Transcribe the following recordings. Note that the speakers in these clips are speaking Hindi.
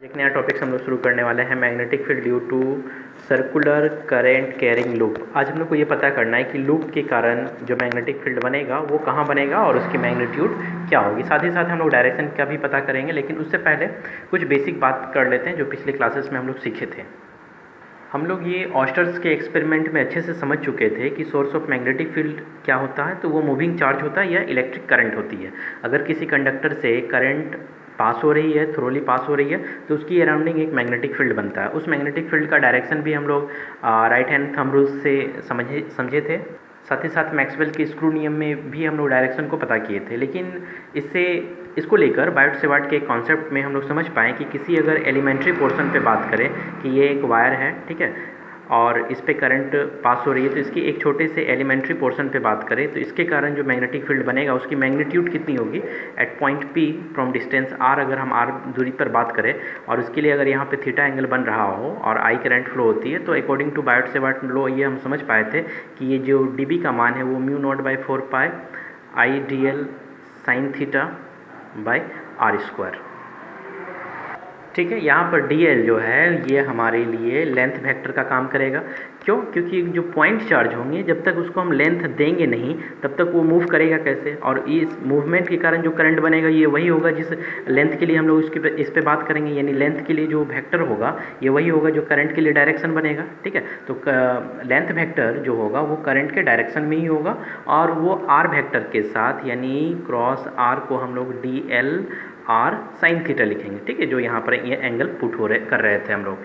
एक नया टॉपिक्स हम लोग शुरू करने वाले हैं, magnetic field due to circular current carrying loop. आज हम लोग को ये पता करना है कि लूप के कारण जो मैग्नेटिक फील्ड बनेगा वो कहाँ बनेगा और उसकी मैग्नीट्यूड क्या होगी। साथ ही साथ हम लोग डायरेक्शन का भी पता करेंगे, लेकिन उससे पहले कुछ बेसिक बात कर लेते हैं जो पिछले क्लासेस में हम लोग सीखे थे। हम लोग ये ऑस्टर्स के एक्सपेरिमेंट में अच्छे से समझ चुके थे कि सोर्स ऑफ मैग्नेटिक फील्ड क्या होता है। तो वो मूविंग चार्ज होता है या इलेक्ट्रिक करंट होती है। अगर किसी कंडक्टर से करंट पास हो रही है, थ्रोली पास हो रही है, तो उसकी अराउंडिंग एक मैग्नेटिक फील्ड बनता है। उस मैग्नेटिक फील्ड का डायरेक्शन भी हम लोग राइट हैंड थंब रूल से समझे थे। साथ ही साथ मैक्सवेल के स्क्रू नियम में भी हम लोग डायरेक्शन को पता किए थे। लेकिन इसको लेकर बायोट सेवार्ट के कॉन्सेप्ट में हम लोग समझ पाएँ कि किसी अगर एलिमेंट्री पोर्शन पे बात करें कि ये एक वायर है, ठीक है, और इस पे करंट पास हो रही है, तो इसकी एक छोटे से एलिमेंट्री पोर्शन पे बात करें तो इसके कारण जो मैग्नेटिक फील्ड बनेगा उसकी मैग्नीट्यूड कितनी होगी at point P from distance R. अगर हम आर दूरी पर बात करें और उसके लिए अगर यहाँ पे थीटा एंगल बन रहा हो और आई करंट फ्लो होती है, तो अकॉर्डिंग टू बायोट सेवार्ट लॉ ये हम समझ पाए थे कि ये जो डी का मान है वो mu naught by 4 pi I D L sine theta by R square. ठीक है, यहाँ पर dl जो है ये हमारे लिए लेंथ वेक्टर का काम करेगा। क्यों? क्योंकि जो पॉइंट चार्ज होंगे जब तक उसको हम लेंथ देंगे नहीं तब तक वो मूव करेगा कैसे, और इस मूवमेंट के कारण जो करंट बनेगा ये वही होगा जिस लेंथ के लिए हम लोग इस पे बात करेंगे। यानी लेंथ के लिए जो वेक्टर होगा ये वही होगा जो करंट के लिए डायरेक्शन बनेगा। ठीक है, तो लेंथ वेक्टर जो होगा वो करंट के डायरेक्शन में ही होगा और वो आर वेक्टर के साथ यानी क्रॉस आर को हम लोग DL आर साइन थीटा लिखेंगे। ठीक है, जो यहाँ पर ये एंगल पुट कर रहे थे हम लोग।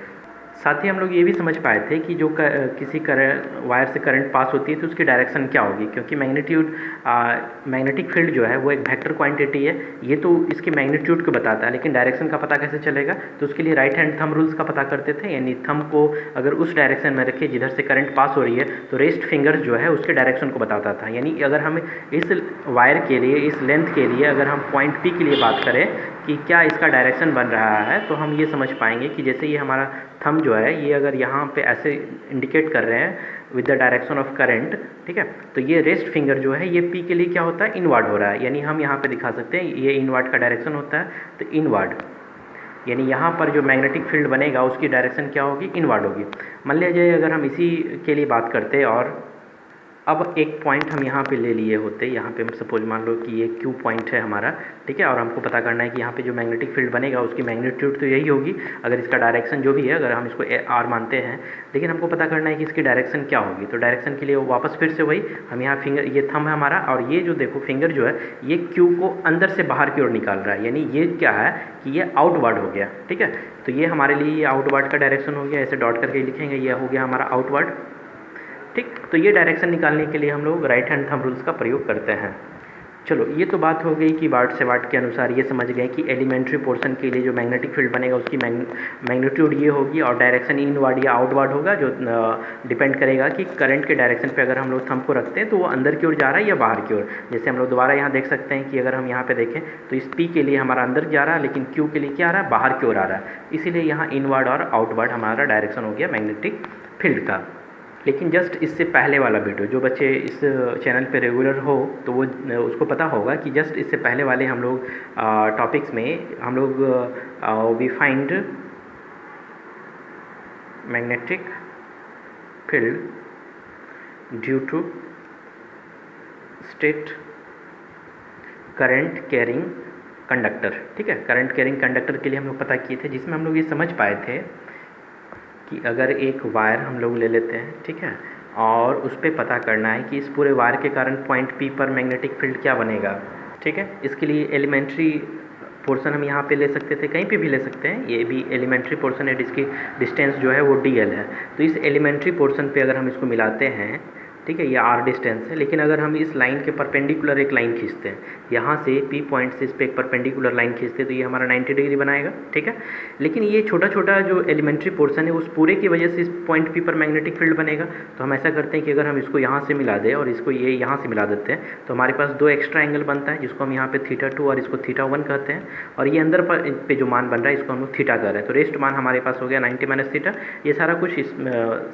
साथ ही हम लोग ये भी समझ पाए थे कि जो किसी वायर से करंट पास होती है तो उसकी डायरेक्शन क्या होगी, क्योंकि मैग्नेटिक फील्ड जो है वो एक वेक्टर क्वांटिटी है। ये तो इसकी मैग्नीट्यूड को बताता है, लेकिन डायरेक्शन का पता कैसे चलेगा, तो उसके लिए राइट हैंड थंब रूल्स का पता करते थे। यानी थंब को अगर उस डायरेक्शन में रखे जिधर से करंट पास हो रही है तो रेस्ट फिंगर्स जो है उसके डायरेक्शन को बताता था। यानी अगर हम इस वायर के लिए, इस लेंथ के लिए अगर हम पॉइंट P के लिए बात करें कि क्या इसका डायरेक्शन बन रहा है, तो हम ये समझ पाएंगे कि जैसे ये हमारा थंब जो है ये अगर यहाँ पे ऐसे इंडिकेट कर रहे हैं with the direction of current, ठीक है, तो ये रेस्ट फिंगर जो है ये P के लिए क्या होता है, इनवर्ड हो रहा है। यानी हम यहाँ पे दिखा सकते हैं ये इनवर्ड का डायरेक्शन होता है, तो इनवर्ड यानी यहाँ पर जो मैग्नेटिक फील्ड बनेगा उसकी डायरेक्शन क्या होगी, इनवर्ड होगी। मान लीजिए अगर हम इसी के लिए बात करते और अब एक पॉइंट हम यहाँ पे ले लिए होते, यहाँ पे हम सपोज मान लो कि ये Q पॉइंट है हमारा, ठीक है, और हमको पता करना है कि यहाँ पे जो मैग्नेटिक फील्ड बनेगा उसकी मैग्नीट्यूड तो यही होगी अगर इसका डायरेक्शन जो भी है, अगर हम इसको R मानते हैं, लेकिन हमको पता करना है कि इसकी डायरेक्शन क्या होगी। तो डायरेक्शन के लिए वापस फिर से वही हम यहाँ फिंगर, ये थंब है हमारा और ये जो देखो फिंगर जो है ये Q को अंदर से बाहर की ओर निकाल रहा है। यानी ये क्या है कि ये आउटवर्ड हो गया। ठीक है, तो ये हमारे लिए ये आउटवर्ड का डायरेक्शन हो गया, ऐसे डॉट करके लिखेंगे, ये हो गया हमारा आउटवर्ड। ठीक, तो ये डायरेक्शन निकालने के लिए हम लोग राइट हैंड थंब रूल्स का प्रयोग करते हैं। चलो, ये तो बात हो गई कि बायोट सेवार्ट के अनुसार ये समझ गए कि एलिमेंट्री पोर्शन के लिए जो मैग्नेटिक फील्ड बनेगा उसकी मैग्नीट्यूड ये होगी और डायरेक्शन इनवर्ड या आउटवर्ड होगा, जो डिपेंड करेगा कि करंट के डायरेक्शन पे अगर हम लोग थंब को रखते हैं तो वो अंदर की ओर जा रहा है या बाहर की ओर। जैसे हम लोग दोबारा यहाँ देख सकते हैं कि अगर हम यहाँ पे देखें तो इस P के लिए हमारा अंदर जा रहा है, लेकिन Q के लिए क्या आ रहा है, बाहर की ओर आ रहा है। इसीलिए यहाँ इनवर्ड और आउटवर्ड हमारा डायरेक्शन हो गया मैग्नेटिक फील्ड का। लेकिन जस्ट इससे पहले वाला वीडियो, जो बच्चे इस चैनल पे रेगुलर हो तो वो उसको पता होगा कि जस्ट इससे पहले वाले हम लोग टॉपिक्स में हम लोग we find magnetic field due to straight current carrying conductor. ठीक है, करंट कैरिंग कंडक्टर के लिए हम लोग पता किए थे, जिसमें हम लोग ये समझ पाए थे कि अगर एक वायर हम लोग ले लेते हैं, ठीक है, और उस पर पता करना है कि इस पूरे वायर के कारण पॉइंट P पर मैग्नेटिक फील्ड क्या बनेगा। ठीक है, इसके लिए एलिमेंट्री पोर्शन हम यहाँ पे ले सकते थे, कहीं पे भी ले सकते हैं, ये भी एलिमेंट्री पोर्शन है जिसकी डिस्टेंस जो है वो DL है। तो इस एलिमेंट्री पोर्शन पे अगर हम इसको मिलाते हैं, ठीक है, ये R डिस्टेंस है, लेकिन अगर हम इस लाइन के परपेंडिकुलर एक लाइन खींचते हैं, यहाँ से P पॉइंट से इस पर एक परपेंडिकुलर लाइन खींचते हैं तो ये हमारा 90 डिग्री बनाएगा। ठीक है, लेकिन ये छोटा छोटा जो एलिमेंट्री पोर्शन है उस पूरे की वजह से इस पॉइंट P पर मैग्नेटिक फील्ड बनेगा। तो हम ऐसा करते हैं कि अगर हम इसको यहाँ से मिला दें और इसको ये यहाँ से मिला देते हैं तो हमारे पास दो एक्स्ट्रा एंगल बनता है, जिसको हम यहाँ पे θ2 और इसको θ1 कहते हैं, और ये अंदर पे जो मान बन रहा है इसको हम लोग थीटा कह रहे हैं। तो रेस्ट मान हमारे पास हो गया 90 - θ। ये सारा कुछ इस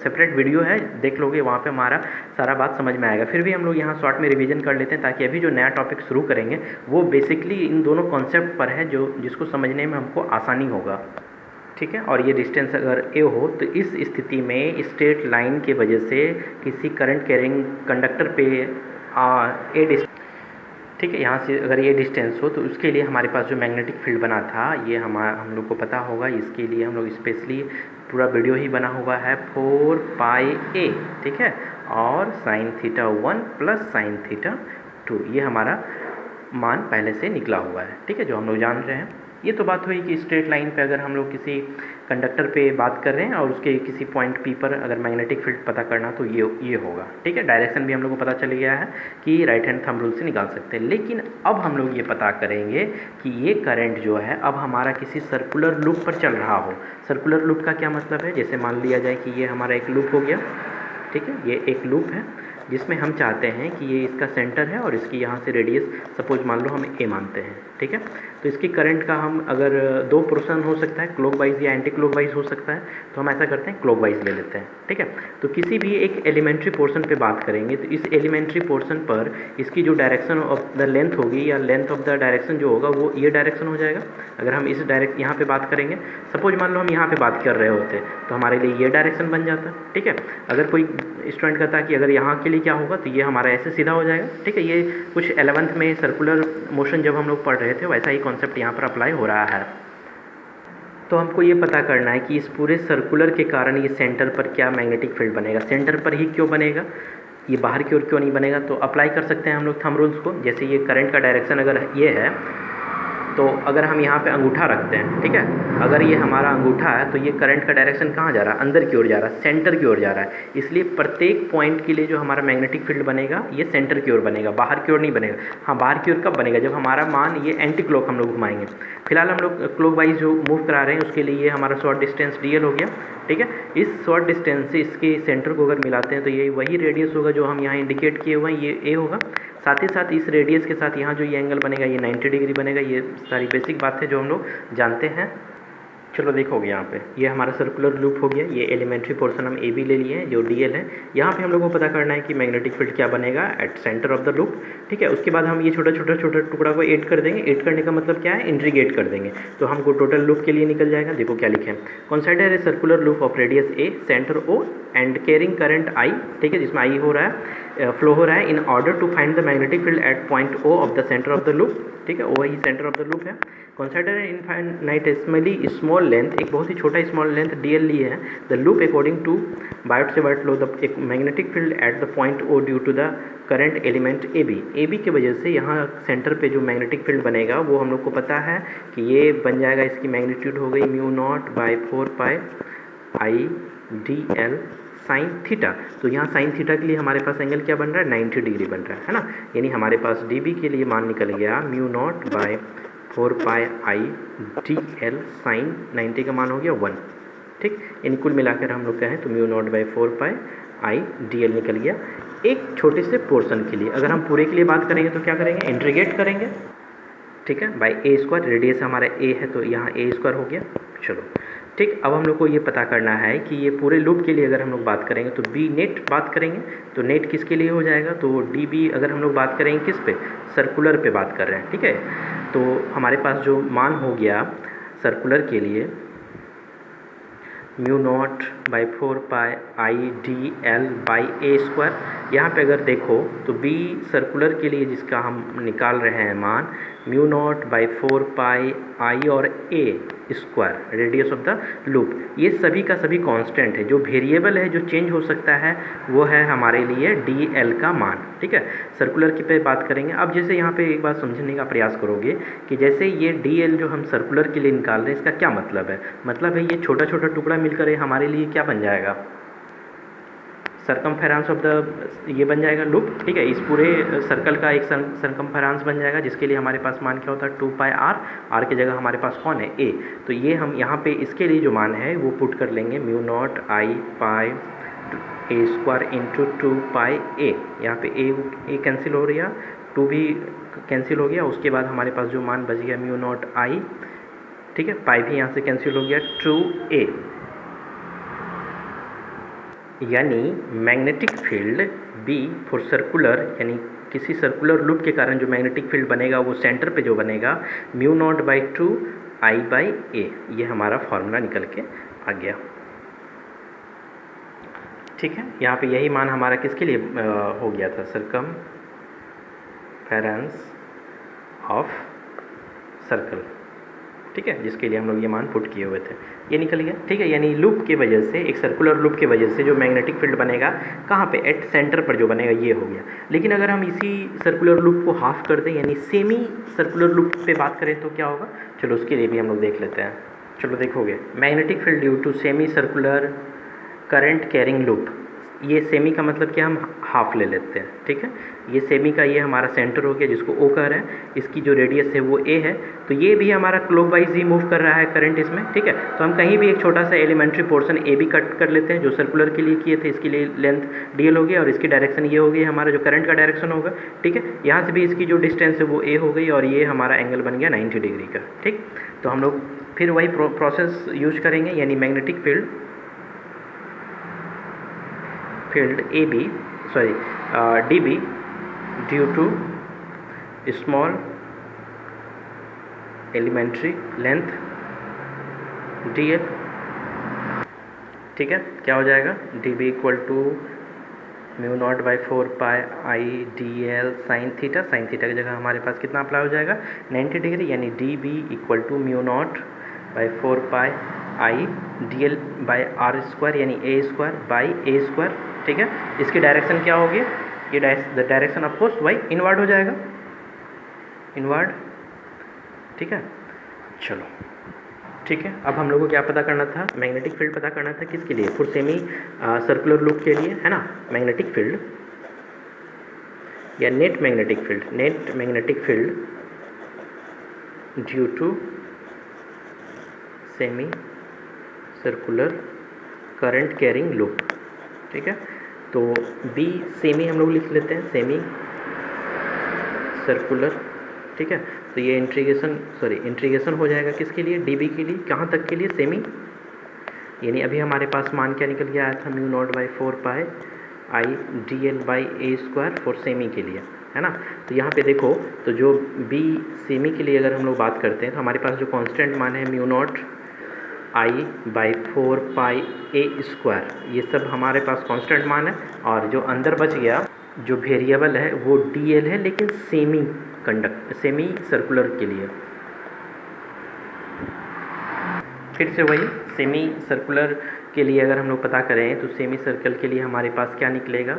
सेपरेट वीडियो है, देख लोगे, वहाँ पर हमारा सारा बात समझ में आएगा। फिर भी हम लोग यहाँ शॉर्ट में रिवीजन कर लेते हैं ताकि अभी जो नया टॉपिक शुरू करेंगे वो बेसिकली इन दोनों कॉन्सेप्ट पर है, जो जिसको समझने में हमको आसानी होगा। ठीक है। और ये डिस्टेंस अगर ए हो तो इस स्थिति में स्ट्रेट लाइन की वजह से किसी करंट कैरिंग कंडक्टर पे ए डिस्टेंस, ठीक है, यहाँ से अगर ये डिस्टेंस हो तो उसके लिए हमारे पास जो मैग्नेटिक फील्ड बना था ये हम लोग को पता होगा। इसके लिए हम लोग स्पेशली पूरा वीडियो ही बना हुआ है 4 पाई ए, ठीक है, और sine theta 1 plus sine theta 2, ये हमारा मान पहले से निकला हुआ है, ठीक है, जो हम लोग जान रहे हैं। ये तो बात हुई कि स्ट्रेट लाइन पे अगर हम लोग किसी कंडक्टर पे बात कर रहे हैं और उसके किसी पॉइंट पी पर अगर मैग्नेटिक फील्ड पता करना तो ये होगा, ठीक है। डायरेक्शन भी हम लोग को पता चल गया है कि राइट हैंड थंब रूल से निकाल सकते हैं। लेकिन अब हम लोग ये पता करेंगे कि ये करंट जो है अब हमारा किसी सर्कुलर लूप पर चल रहा हो। सर्कुलर लूप का क्या मतलब है, जैसे मान लिया जाए कि ये हमारा एक लूप हो गया, ठीक है, ये एक लूप है जिसमें हम चाहते हैं कि ये इसका सेंटर है और इसकी यहाँ से रेडियस सपोज मान लो हम ए मानते हैं, ठीक है। तो इसकी करंट का हम अगर दो पोर्शन हो सकता है, क्लॉकवाइज या एंटी क्लॉकवाइज हो सकता है, तो हम ऐसा करते हैं क्लॉकवाइज ले लेते हैं, ठीक है। तो किसी भी एक एलिमेंट्री पोर्शन पे बात करेंगे तो इस एलिमेंट्री पोर्शन पर इसकी जो डायरेक्शन ऑफ द लेंथ होगी या लेंथ ऑफ द डायरेक्शन जो होगा वो ये डायरेक्शन हो जाएगा। अगर हम इस डायरेक्ट यहाँ पे बात करेंगे, सपोज मान लो हम यहाँ पे बात कर रहे होते तो हमारे लिए ये डायरेक्शन बन जाता, ठीक है। अगर कोई स्टूडेंट कहता है कि अगर यहाँ के लिए क्या होगा तो ये हमारा ऐसे सीधा हो जाएगा, ठीक है। ये कुछ 11th में सर्कुलर मोशन जब हम लोग पढ़ रहे थे वैसा ही कॉन्सेप्ट यहाँ पर अप्लाई हो रहा है। तो हमको ये पता करना है कि इस पूरे सर्कुलर के कारण ये सेंटर पर क्या मैग्नेटिक फील्ड बनेगा, सेंटर पर ही क्यों बनेगा, ये बाहर की ओर क्यों नहीं बनेगा। तो अप्लाई कर सकते हैं हम लोग थंब रूल्स को। जैसे ये करंट का डायरेक्शन अगर ये है तो अगर हम यहाँ पे अंगूठा रखते हैं, ठीक है, अगर ये हमारा अंगूठा है तो ये करंट का डायरेक्शन कहाँ जा रहा है, अंदर की ओर जा रहा है, सेंटर की ओर जा रहा है। इसलिए प्रत्येक पॉइंट के लिए जो हमारा मैग्नेटिक फील्ड बनेगा ये सेंटर की ओर बनेगा, बाहर की ओर नहीं बनेगा। हाँ, बाहर की ओर कब बनेगा, जब हमारा मान ये एंटी क्लॉक हम लोग घुमाएंगे। फिलहाल हम लोग क्लॉक वाइज जो मूव करा रहे हैं उसके लिए ये हमारा शॉर्ट डिस्टेंस डीएल हो गया, ठीक है। इस शॉर्ट डिस्टेंस से इसके सेंटर को अगर मिलाते हैं तो ये वही रेडियस होगा जो हम यहाँ इंडिकेट किए हुए हैं, ये ए होगा। साथ ही साथ इस रेडियस के साथ यहाँ जो ये एंगल बनेगा ये 90 डिग्री बनेगा। ये सारी बेसिक बात है जो हम लोग जानते हैं। चलो देखोगे यहाँ पे ये हमारा सर्कुलर लूप हो गया। ये एलिमेंट्री पोर्शन हम ए बी ले लिए हैं जो डीएल है। यहाँ पे हम लोगों को पता करना है कि मैग्नेटिक फील्ड क्या बनेगा at centre of the loop, ठीक है। उसके बाद हम ये छोटा छोटा टुकड़ा को ऐड कर देंगे। ऐड करने का मतलब क्या है, इंट्रीगेट कर देंगे तो हमको टोटल लूप के लिए निकल जाएगा। देखो क्या लिखे हैं, consider a circular loop of radius A, centre O and carrying current I, ठीक है, जिसमें आई हो रहा है, फ्लो हो रहा है। In order to find the magnetic field at point O of the centre of the loop, ठीक है, ओ वही सेंटर ऑफ द लूप है। कंसीडर इनफाइनाइटेसिमली स्मॉल लेंथ, एक बहुत ही छोटा स्मॉल लेंथ डीएल लिए है। The loop according to Biot से बायोट लो द एक magnetic field at the point O due to the current element A B. A B की वजह से यहाँ सेंटर पे जो मैग्नेटिक फील्ड बनेगा वो हम लोग को पता है कि ये बन जाएगा, इसकी मैग्नीट्यूड हो गई mu naught by 4 pi I D L sine theta. तो यहाँ साइन थीटा के लिए हमारे पास एंगल क्या बन रहा है, 90 डिग्री बन रहा है ना। यानी हमारे पास डी बी के लिए मान निकल गया mu naught by 4 pi I D L sign 90 का मान हो गया 1, ठीक। इन कुल मिलाकर हम लोग कहें तो mu naught by 4 pi I D L निकल गया एक छोटे से पोर्शन के लिए। अगर हम पूरे के लिए बात करेंगे तो क्या करेंगे, इंटीग्रेट करेंगे, ठीक है, बाई ए स्क्वायर। रेडियस हमारा ए है तो यहाँ ए स्क्वायर हो गया। चलो ठीक, अब हम लोग को ये पता करना है कि ये पूरे लूप के लिए अगर हम लोग बात करेंगे तो बी नेट बात करेंगे तो नेट किसके लिए हो जाएगा, तो डी बी अगर हम लोग बात करेंगे किस पे, सर्कुलर पे बात कर रहे हैं, ठीक है। तो हमारे पास जो मान हो गया सर्कुलर के लिए mu naught by 4 pi I D L by A square. यहाँ पे अगर देखो तो बी सर्कुलर के लिए जिसका हम निकाल रहे हैं मान mu naught by 4 pi I और A square radius of the loop, ये सभी का सभी कांस्टेंट है। जो वेरिएबल है जो चेंज हो सकता है वो है हमारे लिए डी एल का मान, ठीक है। सर्कुलर की पे बात करेंगे। अब जैसे यहाँ पे एक बात समझने का प्रयास करोगे कि जैसे ये डी एल जो हम सर्कुलर के लिए निकाल रहे हैं इसका क्या मतलब है, मतलब है ये छोटा छोटा टुकड़ा मिलकर ये हमारे लिए क्या बन जाएगा, सरकमफेरेंस ऑफ द ये बन जाएगा लूप, ठीक है। इस पूरे सर्कल का एक सरकमफेरेंस बन जाएगा जिसके लिए हमारे पास मान क्या होता है 2 पाई आर, आर की जगह हमारे पास कौन है ए। तो ये हम यहाँ पे इसके लिए जो मान है वो पुट कर लेंगे म्यू नॉट आई पाई ए स्क्वायर इंटू 2 पाई ए। यहाँ पे ए कैंसिल हो रहा, 2 भी कैंसिल हो गया। उसके बाद हमारे पास जो मान बच गया म्यू नॉट आई, ठीक है, पाई भी यहाँ से कैंसिल हो गया 2a। यानी magnetic field B for circular, यानी किसी सर्कुलर लूप के कारण जो मैग्नेटिक फील्ड बनेगा वो सेंटर पे जो बनेगा mu naught by 2 I by A, ये हमारा फॉर्मूला निकल के आ गया। ठीक है, यहाँ पे यही मान हमारा किसके लिए हो गया था, सरकमफेरेंस ऑफ सर्कल। ठीक है, जिसके लिए हम लोग ये मान पुट किए हुए थे, ये निकल गया। ठीक है, यानी लूप की वजह से, एक सर्कुलर लूप की वजह से जो मैग्नेटिक फील्ड बनेगा कहाँ पे, एट सेंटर पर जो बनेगा ये हो गया। लेकिन अगर हम इसी सर्कुलर लूप को हाफ कर दें, यानी सेमी सर्कुलर लूप पे बात करें तो क्या होगा, चलो उसके लिए भी हम लोग देख लेते हैं। चलो देखोगे, magnetic field due to semi circular current carrying loop, ये सेमी का मतलब क्या, हम हाफ ले लेते हैं। ठीक है, ये सेमी का ये हमारा सेंटर हो गया जिसको ओ कह रहे हैं, इसकी जो रेडियस है वो ए है, तो ये भी हमारा क्लॉकवाइज ही मूव कर रहा है करंट इसमें। ठीक है, तो हम कहीं भी एक छोटा सा एलिमेंट्री पोर्शन ए भी कट कर लेते हैं, जो सर्कुलर के लिए किए थे, इसके लिए लेंथ डीएल हो गया और इसकी डायरेक्शन ये हो गई, हमारा जो करंट का डायरेक्शन होगा। ठीक है, यहाँ से भी इसकी जो डिस्टेंस है वो ए हो गई और ये हमारा एंगल बन गया 90 डिग्री का। ठीक, तो हम लोग फिर वही प्रोसेस यूज करेंगे, यानी magnetic field A B D B due to small elementary length D L. ठीक है, क्या हो जाएगा, D B equal to mu naught by 4 pi I D L sine theta. Sine theta की जगह हमारे पास कितना अप्लाई हो जाएगा, 90 डिग्री, यानी D B equal to mu naught by 4 pi I D L by R square, यानी A square by A square. ठीक है, इसकी डायरेक्शन क्या होगी, ये direction of course Y inward हो जाएगा, इनवर्ड। ठीक है, चलो ठीक है, अब हम लोग को क्या पता करना था, मैग्नेटिक फील्ड पता करना था किसके लिए, फॉर सेमी सर्कुलर लूप के लिए, है ना। मैग्नेटिक फील्ड या net magnetic field due to semi circular current carrying loop. ठीक है, तो बी सेमी हम लोग लिख लेते हैं, सेमी सर्कुलर। ठीक है, तो ये इंटीग्रेशन हो जाएगा किसके लिए, डीबी के लिए, कहाँ तक के लिए, सेमी, यानी अभी हमारे पास मान क्या निकल के आया था, mu naught by 4 pi I D L by A square for semi के लिए, है ना। तो यहाँ पे देखो, तो जो बी सेमी के लिए अगर हम लोग बात करते हैं तो हमारे पास जो कांस्टेंट मान है mu naught I by 4 pi A square, ये सब हमारे पास कांस्टेंट मान है, और जो अंदर बच गया जो वेरिएबल है वो डी एल है, लेकिन सेमी सर्कुलर के लिए। फिर से वही सेमी सर्कुलर के लिए अगर हम लोग पता करें तो सेमी सर्कल के लिए हमारे पास क्या निकलेगा,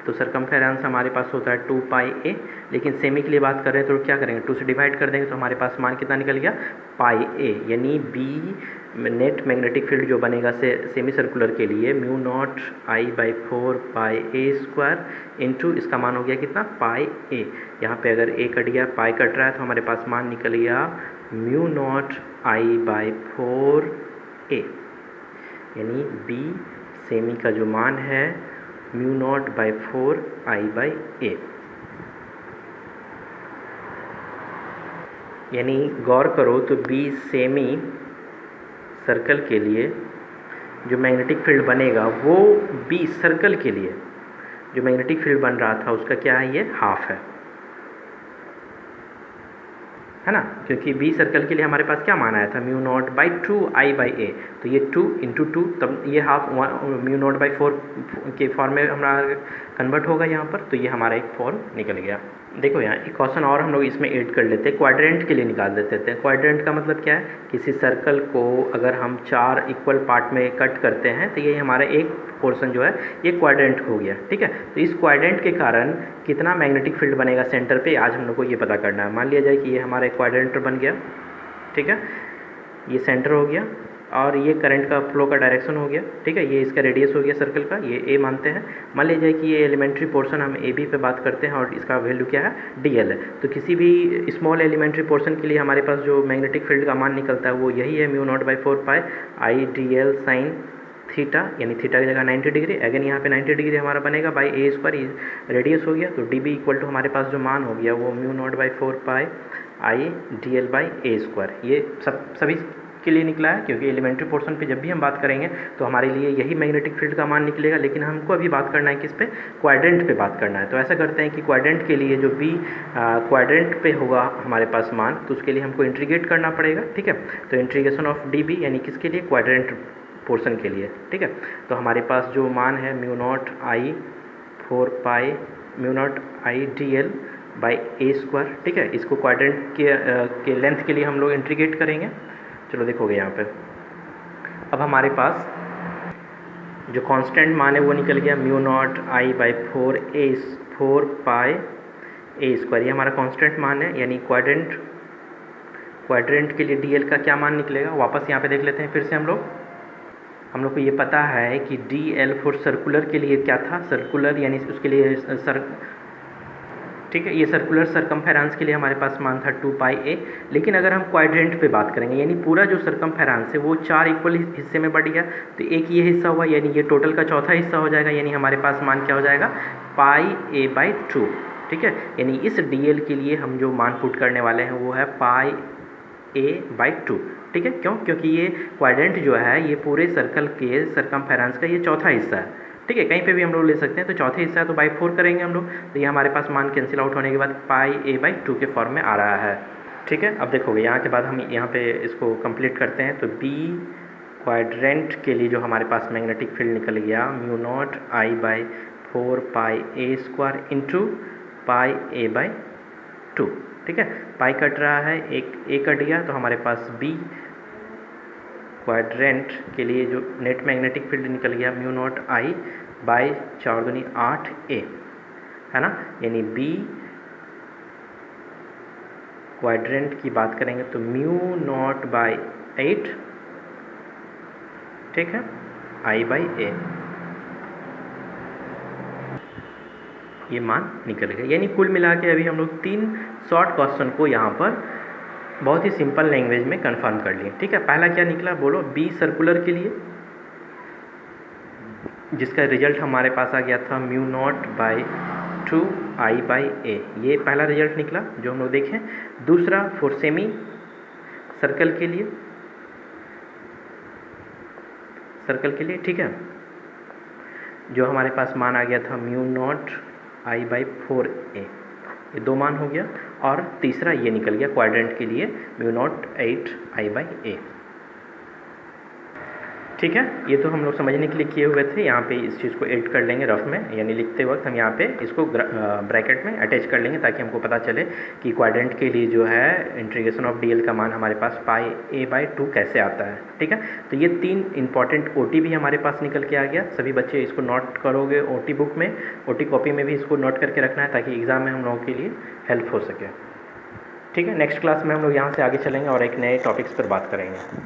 तो सरकमफेरेंस हमारे पास होता है 2 पाई ए, लेकिन सेमी के लिए बात कर रहे हैं तो क्या करेंगे, 2 से डिवाइड कर देंगे तो हमारे पास मान कितना निकल गया, पाई ए, यानी बी नेट मैग्नेटिक फील्ड जो बनेगा सेमी सर्कुलर के लिए mu naught I by 4 pi A square into इसका मान हो गया कितना, पाई ए। यहाँ पे अगर ए कट गया, पाई कट रहा है, तो हमारे पास मान निकल गया mu naught I by 4 A, यानी बी सेमी का जो मान है mu naught by 4 I by A. यानी गौर करो तो बी सेमी सर्कल के लिए जो मैग्नेटिक फील्ड बनेगा वो बी सर्कल के लिए जो मैग्नेटिक फील्ड बन रहा था उसका क्या है, ये हाफ है ना, क्योंकि बी सर्कल के लिए हमारे पास क्या मान आया था, mu naught by 2 I by A, तो ये 2 इंटू 2, तब ये हाफ म्यू नॉट बाई 4 के फॉर्म में हमारा कन्वर्ट होगा यहाँ पर, तो ये हमारा एक फॉर्म निकल गया। देखो यहाँ एक क्वेश्चन और हम लोग इसमें ऐड कर लेते हैं, क्वाड्रेंट के लिए निकाल देते थे। क्वाड्रेंट का मतलब क्या है, किसी सर्कल को अगर हम 4 इक्वल पार्ट में कट करते हैं तो ये हमारा एक पोर्शन जो है ये क्वाड्रेंट हो गया। ठीक है, तो इस क्वाड्रेंट के कारण कितना मैग्नेटिक फील्ड बनेगा सेंटर पे, आज हम लोग को ये पता करना है। मान लिया जाए कि ये हमारा एक क्वाड्रेंट बन गया, ठीक है, ये सेंटर हो गया और ये करंट का फ्लो का डायरेक्शन हो गया। ठीक है, ये इसका रेडियस हो गया सर्कल का, ये ए मानते हैं। मान लीजिए कि ये एलिमेंट्री पोर्शन हम ए बी पे बात करते हैं और इसका वैल्यू क्या है, डी एल है। तो किसी भी स्मॉल एलिमेंट्री पोर्शन के लिए हमारे पास जो मैग्नेटिक फील्ड का मान निकलता है वो यही है, mu naught by 4 pi I D L sine theta, यानी थीटा की जगह 90 डिग्री, अगेन यहाँ पे 90 डिग्री हमारा बनेगा बाई ए स्क्वायर, रेडियस हो गया। तो डी बी इक्वल टू हमारे पास जो मान हो गया वो mu naught by 4 pi I D L by A square. ये सभी के लिए निकला है, क्योंकि एलिमेंट्री पोर्शन पे जब भी हम बात करेंगे तो हमारे लिए यही मैग्नेटिक फील्ड का मान निकलेगा। लेकिन हमको अभी बात करना है किस पे, क्वाड्रेंट पे बात करना है। तो ऐसा करते हैं कि क्वाड्रेंट के लिए जो भी क्वाड्रेंट पे होगा हमारे पास मान, तो उसके लिए हमको इंटीग्रेट करना पड़ेगा। ठीक है, तो इंटीग्रेशन ऑफ डी बी यानी किसके लिए, क्वाड्रेंट पोर्शन के लिए। ठीक है, तो हमारे पास जो मान है mu naught I 4 pi mu naught I D L by A square. ठीक है, इसको क्वाड्रेंट के लेंथ के लिए हम लोग इंटीग्रेट करेंगे। चलो देखोगे यहाँ पे, अब हमारे पास जो कांस्टेंट मान है वो निकल गया mu naught I by 4 pi A square. ये हमारा कांस्टेंट मान है, यानी क्वाड्रेंट के लिए डीएल का क्या मान निकलेगा, वापस यहाँ पे देख लेते हैं फिर से हम लोग को ये पता है कि डी एल फॉर सर्कुलर के लिए क्या था, सर्कुलर यानी उसके लिए ठीक है, ये सर्कुलर सरकमफेरेंस के लिए हमारे पास मान था 2 पाई ए। लेकिन अगर हम क्वाड्रेंट पे बात करेंगे, यानी पूरा जो सरकमफेरेंस है वो 4 इक्वल हिस्से में बढ़ गया, तो एक ये हिस्सा हुआ, यानी ये टोटल का चौथा हिस्सा हो जाएगा, यानी हमारे पास मान क्या हो जाएगा, पाई ए बाई 2। ठीक है, यानी इस डी एल के लिए हम जो मान पुट करने वाले हैं वो है पाई ए बाई 2। ठीक है, क्यों, क्योंकि ये क्वाड्रेंट जो है ये पूरे सर्कल के सरकमफेरेंस का ये चौथा हिस्सा है। ठीक है, कहीं पे भी हम लोग ले सकते हैं, तो चौथे हिस्सा है तो बाई 4 करेंगे हम लोग, तो ये हमारे पास मान कैंसिल आउट होने के बाद पाई ए बाई 2 के फॉर्म में आ रहा है। ठीक है, अब देखोगे यहाँ के बाद हम यहाँ पे इसको कंप्लीट करते हैं। तो बी क्वाड्रेंट के लिए जो हमारे पास मैग्नेटिक फील्ड निकल गया mu naught I by 4 pi A square into pi A by 2। ठीक है, पाई कट रहा है, एक ए कट गया, तो हमारे पास बी क्वाड्रेंट के लिए जो नेट मैग्नेटिक फील्ड निकल गया म्यू नॉट आई बाई 4 दूनी 8 ए, है ना, यानी बी क्वाड्रेंट की बात करेंगे तो म्यू नॉट बाई 8, ठीक है, आई बाई ए, ये मान निकल गया। यानी कुल मिला के अभी हम लोग 3 शॉर्ट क्वेश्चन को यहाँ पर बहुत ही सिंपल लैंग्वेज में कंफर्म कर लिए। ठीक है, पहला क्या निकला बोलो, बी सर्कुलर के लिए जिसका रिजल्ट हमारे पास आ गया था mu naught by 2 I by A, ये पहला रिजल्ट निकला जो हम लोग देखें। दूसरा फॉर सेमी सर्कल के लिए, ठीक है, जो हमारे पास मान आ गया था म्यू नॉट आई बाई 4 ए, ये 2 मान हो गया। और तीसरा ये निकल गया क्वाड्रेंट के लिए म्यू नॉट 8 आई बाई ए। ठीक है, ये तो हम लोग समझने के लिए किए हुए थे। यहाँ पे इस चीज़ को एड कर लेंगे रफ में, यानी लिखते वक्त हम यहाँ पे इसको ब्रैकेट में अटैच कर लेंगे ताकि हमको पता चले कि क्वाड्रेंट के लिए जो है इंटीग्रेशन ऑफ डीएल का मान हमारे पास पाई ए बाई 2 कैसे आता है। ठीक है, तो ये 3 इंपॉर्टेंट ओटी भी हमारे पास निकल के आ गया। सभी बच्चे इसको नोट करोगे ओटी बुक में, ओटी कॉपी में भी इसको नोट करके रखना है ताकि एग्ज़ाम में हम लोगों के लिए हेल्प हो सके। ठीक है, नेक्स्ट क्लास में हम लोग यहाँ से आगे चलेंगे और एक नए टॉपिक्स पर बात करेंगे।